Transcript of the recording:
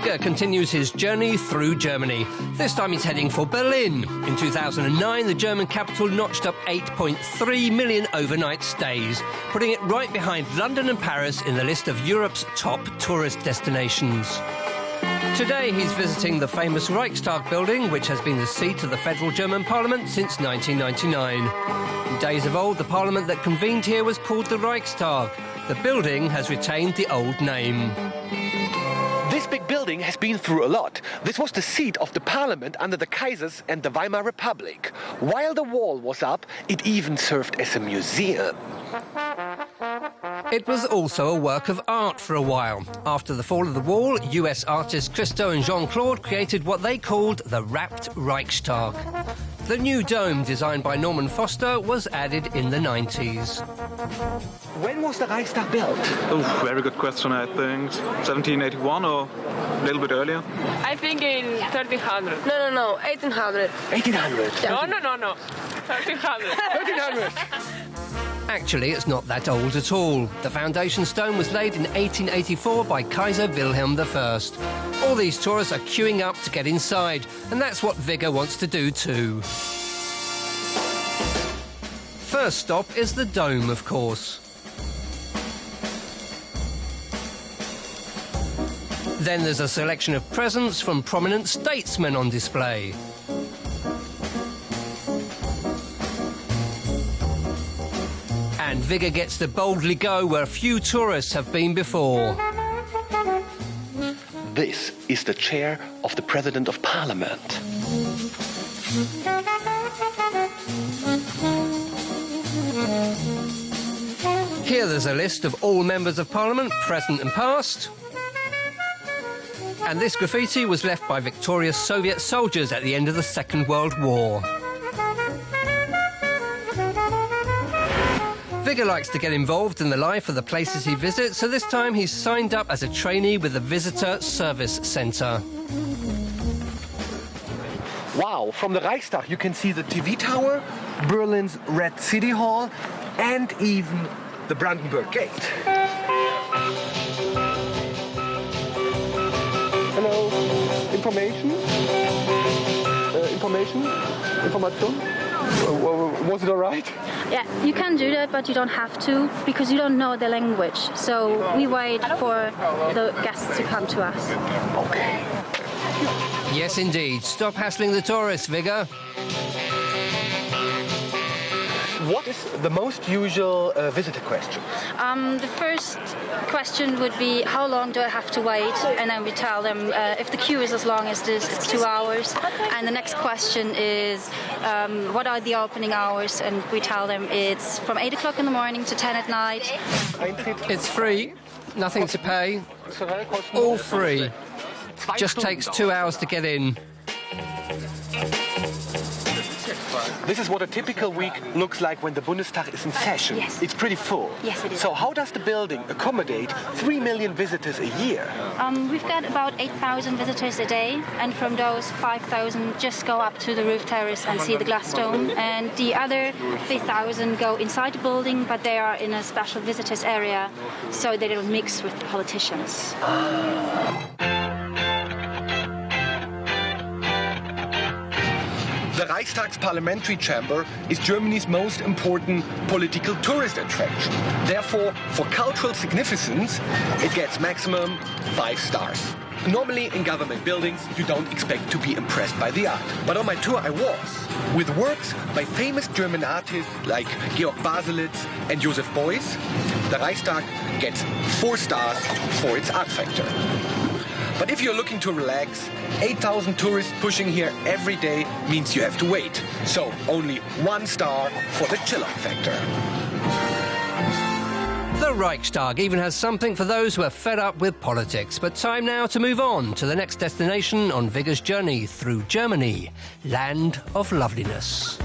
Wigge continues his journey through Germany. This time he's heading for Berlin. In 2009, the German capital notched up 8.3 million overnight stays, putting it right behind London and Paris in the list of Europe's top tourist destinations. Today he's visiting the famous Reichstag Building, which has been the seat of the federal German parliament since 1999. In days of old, the parliament that convened here was called the Reichstag. The building has retained the old name. This big building has been through a lot. This was the seat of the parliament under the Kaisers and the Weimar Republic. While the wall was up, it even served as a museum. It was also a work of art for a while. After the fall of the wall, US artists Christo and Jean-Claude created what they called the Wrapped Reichstag. The new dome, designed by Norman Foster, was added in the 90s. When was the Reichstag built? Oh, very good question, I think. 1781 or a little bit earlier? I think in 1300. No, 1800. 1800? Yeah. No. 1300. 1300? Actually, it's not that old at all. The foundation stone was laid in 1884 by Kaiser Wilhelm I. All these tourists are queuing up to get inside, and that's what Wigge wants to do too. First stop is the dome, of course. Then there's a selection of presents from prominent statesmen on display. And Wigge gets to boldly go where few tourists have been before. This is the chair of the President of Parliament. Here there's a list of all members of Parliament, present and past. And this graffiti was left by victorious Soviet soldiers at the end of the Second World War. Wigge likes to get involved in the life of the places he visits, so this time he's signed up as a trainee with the Visitor Service Centre. Wow, from the Reichstag you can see the TV tower, Berlin's Red City Hall, and even the Brandenburg Gate. Hello, information? Information? Was it all right? Yeah, you can do that, but you don't have to, because you don't know the language. So we wait for the guests to come to us. Okay. Yes, indeed. Stop hassling the tourists, Wigge. What is the most usual visitor question? The first question would be, how long do I have to wait? And then we tell them, if the queue is as long as this, it's 2 hours. And the next question is, what are the opening hours? And we tell them it's from 8 o'clock in the morning to 10 at night. It's free, nothing to pay, all free. Just takes 2 hours to get in. This is what a typical week looks like when the Bundestag is in session. Yes. It's pretty full. Yes, it is. So how does the building accommodate 3 million visitors a year? We've got about 8,000 visitors a day, and from those 5,000 just go up to the roof terrace and see the glass dome, and the other 3,000 go inside the building, but they are in a special visitors area, so they don't mix with the politicians. The Reichstag's parliamentary chamber is Germany's most important political tourist attraction. Therefore, for cultural significance, it gets maximum 5 stars. Normally in government buildings, you don't expect to be impressed by the art. But on my tour I was. With works by famous German artists like Georg Baselitz and Joseph Beuys, the Reichstag gets 4 stars for its art factor. But if you're looking to relax, 8,000 tourists pushing here every day means you have to wait. So only 1 star for the chill-out factor. The Reichstag even has something for those who are fed up with politics. But time now to move on to the next destination on Wigge's journey through Germany, land of loveliness.